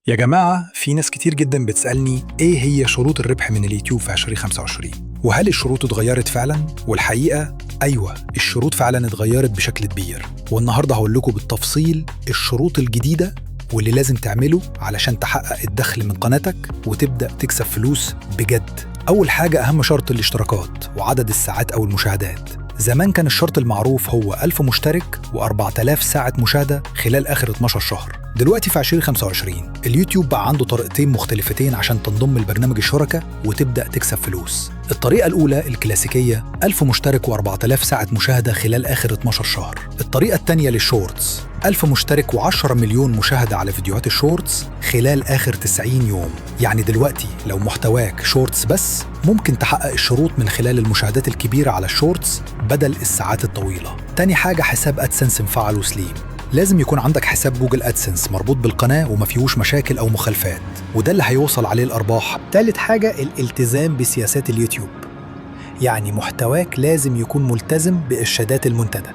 يا جماعة، في ناس كتير جدا بتسألني إيه هي شروط الربح من اليوتيوب في 2025؟ وهل الشروط اتغيرت فعلا؟ والحقيقة أيوة، الشروط فعلا اتغيرت بشكل كبير. والنهاردة هقول لكم بالتفصيل الشروط الجديدة واللي لازم تعمله علشان تحقق الدخل من قناتك وتبدأ تكسب فلوس بجد. أول حاجة، أهم شرط الاشتراكات وعدد الساعات أو المشاهدات. زمان كان الشرط المعروف هو 1000 مشترك و4000 ساعة مشاهدة خلال آخر 12 شهر. دلوقتي في 2025 اليوتيوب بقى عنده طريقتين مختلفتين عشان تنضم لبرنامج الشركة وتبدأ تكسب فلوس. الطريقة الأولى الكلاسيكية 1000 مشترك و4000 ساعة مشاهدة خلال آخر 12 شهر. الطريقة الثانية للشورتس 1000 مشترك و10 مليون مشاهدة على فيديوهات الشورتس خلال آخر 90 يوم. يعني دلوقتي لو محتواك شورتس بس، ممكن تحقق الشروط من خلال المشاهدات الكبيرة على الشورتس بدل الساعات الطويلة. تاني حاجة، حساب أدسنس مفعل وسليم. لازم يكون عندك حساب جوجل أدسنس مربوط بالقناة وما فيهوش مشاكل أو مخالفات، وده اللي هيوصل عليه الأرباح. تالت حاجة، الالتزام بسياسات اليوتيوب. يعني محتواك لازم يكون ملتزم بإرشادات المنتدى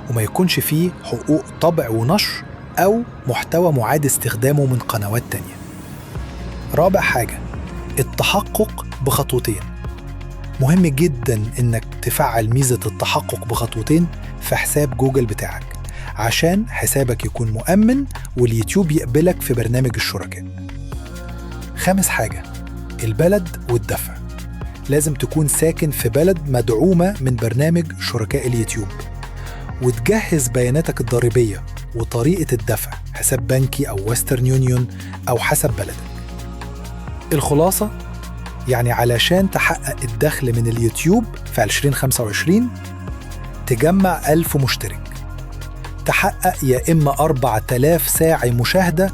وما يكونش فيه حقوق طبع ونشر أو محتوى معاد استخدامه من قنوات تانية. رابع حاجة، التحقق بخطوتين. مهم جدا إنك تفعل ميزة التحقق بخطوتين في حساب جوجل بتاعك عشان حسابك يكون مؤمن واليوتيوب يقبلك في برنامج الشركاء. خامس حاجة، البلد والدفع. لازم تكون ساكن في بلد مدعومة من برنامج شركاء اليوتيوب، وتجهز بياناتك الضريبية وطريقة الدفع، حساب بنكي أو ويسترن يونيون أو حسب بلدك. الخلاصة، يعني علشان تحقق الدخل من اليوتيوب في 2025 تجمع 1000 مشترك، تحقق يا إما 4000 ساعة مشاهدة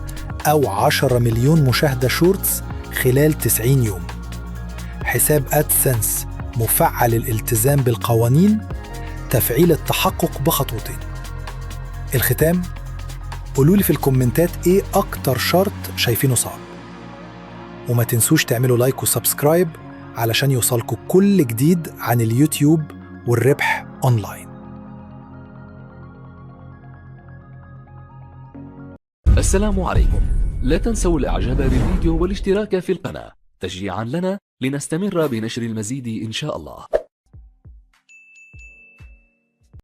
أو 10 مليون مشاهدة شورتس خلال 90 يوم، حساب أدسنس مفعل الالتزام بالقوانين، تفعيل التحقق بخطوتين. الختام، قولولي في الكومنتات إيه أكتر شرط شايفينه صعب، وما تنسوش تعملوا لايك وسبسكرايب علشان يوصلكوا كل جديد عن اليوتيوب والربح أونلاين. السلام عليكم. لا تنسوا الاعجاب بالفيديو والاشتراك في القناة تشجيعا لنا لنستمر بنشر المزيد إن شاء الله.